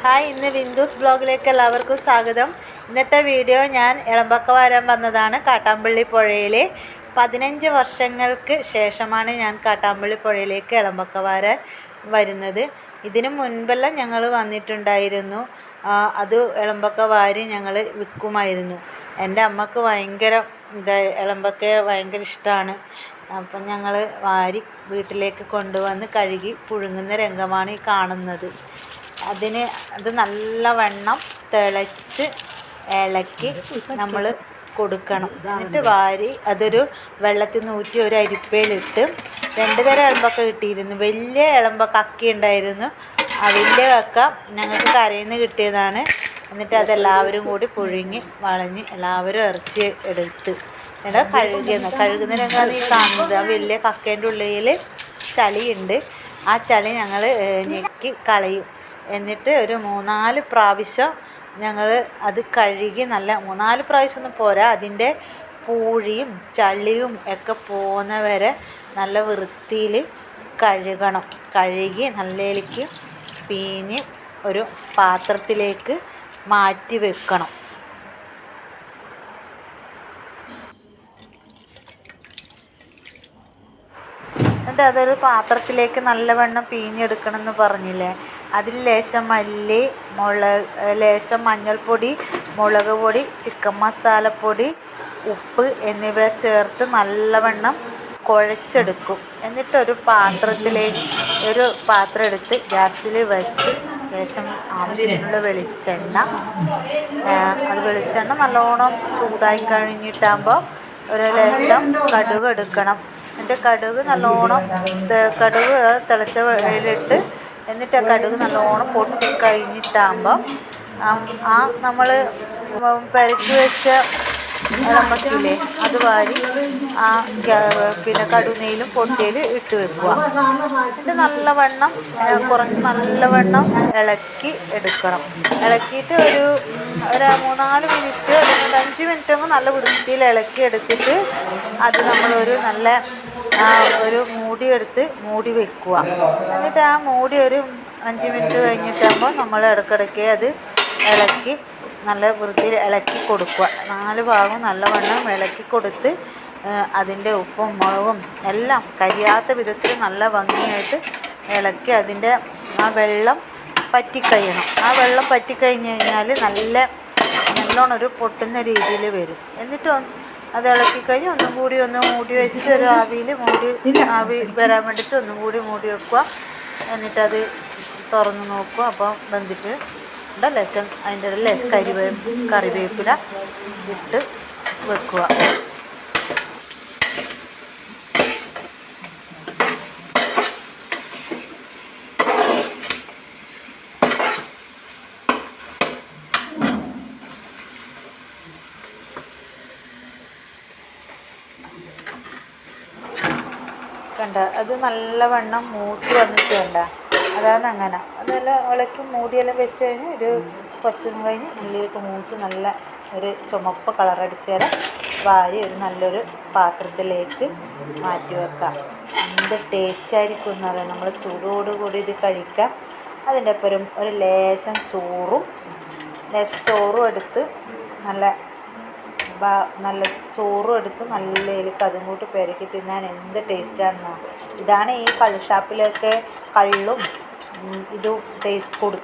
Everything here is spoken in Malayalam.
ഹായ്, ഇന്ന് ബിന്ദുസ് ബ്ലോഗിലേക്ക് എല്ലാവർക്കും സ്വാഗതം. ഇന്നത്തെ വീഡിയോ ഞാൻ എളമ്പക്ക വാരാൻ വന്നതാണ്. കാട്ടാമ്പള്ളി പുഴയിൽ 15 വർഷങ്ങൾക്ക് ശേഷമാണ് ഞാൻ കാട്ടാമ്പള്ളി പുഴയിലേക്ക് എളമ്പക്ക വാരാൻ വരുന്നത്. ഇതിനു മുൻപെല്ലാം ഞങ്ങൾ വന്നിട്ടുണ്ടായിരുന്നു. അത് എളമ്പക്ക വാരി ഞങ്ങൾ വിൽക്കുമായിരുന്നു. എൻ്റെ അമ്മക്ക് ഭയങ്കര എളമ്പക്കയെ ഭയങ്കര ഇഷ്ടമാണ്. അപ്പം ഞങ്ങൾ വാരി വീട്ടിലേക്ക് കൊണ്ടുവന്ന് കഴുകി പുഴുങ്ങുന്ന രംഗമാണ് ഈ കാണുന്നത്. അത് നല്ലവണ്ണം തിളച്ച് ഇളക്കി നമ്മൾ കൊടുക്കണം. എന്നിട്ട് വാരി അതൊരു വെള്ളത്തിൽ നിന്ന് ഊറ്റി ഒരു അരിപ്പയിലിട്ട് 2 തരം എളമ്പക്ക കിട്ടിയിരുന്നു. വലിയ എളമ്പക്ക അക്കി ഉണ്ടായിരുന്നു. ആ വലിയ കക്ക ഞങ്ങൾക്ക് കരയിൽ നിന്ന് കിട്ടിയതാണ്. എന്നിട്ട് അതെല്ലാവരും കൂടി പുഴുങ്ങി വളഞ്ഞ് എല്ലാവരും ഇറച്ചി എടുത്ത് കഴുകുന്ന രംഗമാണ് ഈ കാണുന്നത്. ആ വലിയ കക്കേൻ്റെ ഉള്ളിൽ ചളിയുണ്ട്. ആ ചളി ഞങ്ങൾ ഞെക്കി കളയും. എന്നിട്ട് ഒരു 3-4 പ്രാവശ്യം ഞങ്ങൾ അത് കഴുകി, നല്ല 3-4 പ്രാവശ്യമൊന്നും പോരാ, അതിൻ്റെ പൂഴിയും ചളിയും ഒക്കെ പോകുന്നവരെ നല്ല വൃത്തിയിൽ കഴുകണം. കഴുകി നല്ലയിലേക്ക് പീഞ്ഞ് ഒരു പാത്രത്തിലേക്ക് മാറ്റി വെക്കണം. എന്നിട്ട് അതൊരു പാത്രത്തിലേക്ക് നല്ലവണ്ണം പിഴിഞ്ഞെടുക്കണം എന്ന് പറഞ്ഞില്ലേ, അതിൽ ലേശം മല്ലി, ലേശം മഞ്ഞൾപ്പൊടി, മുളക് പൊടി, ചിക്കൻ മസാലപ്പൊടി, ഉപ്പ് എന്നിവ ചേർത്ത് നല്ലവണ്ണം കുഴച്ചെടുക്കും. എന്നിട്ടൊരു പാത്രം എടുത്ത് ഗ്യാസിൽ വെച്ച് ലേശം ആവശ്യത്തിനുള്ള വെളിച്ചെണ്ണ നല്ലോണം ചൂടായി കഴിഞ്ഞിട്ടാകുമ്പോൾ ഒരു ലേശം കടുക് എടുക്കണം. എന്നിട്ട് കടുക് തിളച്ച വെള്ളയിലിട്ട്, എന്നിട്ട് ആ കടുക് നല്ലോണം പൊട്ടിക്കഴിഞ്ഞിട്ടാകുമ്പം നമ്മൾ പെരക്കി വെച്ച എളമ്പക്കയില്ലേ അത് വാരി കടുനെയിലും പൊട്ടിയിൽ ഇട്ട് വെക്കുക. എന്നിട്ട് നല്ലവണ്ണം ഇളക്കി എടുക്കണം. ഇളക്കിയിട്ട് ഒരു 3-4 മിനിറ്റ് അല്ലെങ്കിൽ 5 മിനിറ്റ് നല്ല വൃത്തിയിൽ ഇളക്കി എടുത്തിട്ട് അത് നമ്മളൊരു ഒരു മൂടി വെക്കുക. എന്നിട്ട് ആ മൂടി ഒരു 5 മിനിറ്റ് കഴിഞ്ഞിട്ടാകുമ്പോൾ നമ്മൾ ഇടയ്ക്കിടയ്ക്ക് അത് ഇളക്കി നല്ല വൃത്തിയിൽ ഇളക്കി കൊടുക്കുക. 4 ഭാഗവും നല്ലവണ്ണം ഇളക്കി കൊടുത്ത് അതിൻ്റെ ഉപ്പും മുളകും എല്ലാം കരിയാത്ത വിധത്തിൽ നല്ല ഭംഗിയായിട്ട് ഇളക്കി അതിൻ്റെ ആ വെള്ളം പറ്റിക്കഴിയണം. ആ വെള്ളം പറ്റിക്കഴിഞ്ഞ് കഴിഞ്ഞാൽ നല്ലോണം ഒരു പൊട്ടുന്ന രീതിയിൽ വരും. എന്നിട്ട് അത് ഇളക്കിക്കഴിഞ്ഞ് ഒന്നും കൂടി ഒന്ന് മൂടി വെച്ച് ഒരു ആവി വരാൻ വേണ്ടിയിട്ട് ഒന്നും കൂടി മൂടി വെക്കുക. എന്നിട്ടത് തുറന്ന് നോക്കുക. അപ്പോൾ വെന്തിട്ട് ലേശം അതിൻ്റെ ലേശം കറിവേപ്പില ഇട്ട് വെക്കുക. കണ്ട, അത് നല്ലവണ്ണം മൂത്ത് വന്നിട്ട് അതാണ് അങ്ങനെ. അതെല്ലാം ഇളക്കി മൂടിയെല്ലാം വെച്ച് കഴിഞ്ഞ് ഒരു കുറച്ച് കഴിഞ്ഞ് ഉള്ളിലേക്ക് മൂത്ത് നല്ല ഒരു ചുമപ്പ് കളറടിച്ചേരം വാരി ഒരു നല്ലൊരു പാത്രത്തിലേക്ക് മാറ്റി വെക്കാം. എന്ത് ടേസ്റ്റായിരിക്കും എന്ന് പറയാം. നമ്മൾ ചൂടോടുകൂടി ഇത് കഴിക്കാം. അതിൻ്റെ ഒപ്പം ഒരു ലേശം ചോറും എടുത്ത് നല്ല ചോറും എടുത്ത് നല്ലയിലേക്ക് അതും കൂട്ടി പെരക്കി തിന്നാൻ എന്ത് ടേസ്റ്റാണെന്നോ. ഇതാണ് ഈ കള്ള് ഷാപ്പിലൊക്കെ കള്ളും ഇതും ടേസ്റ്റ് കൊടുക്കുന്നത്.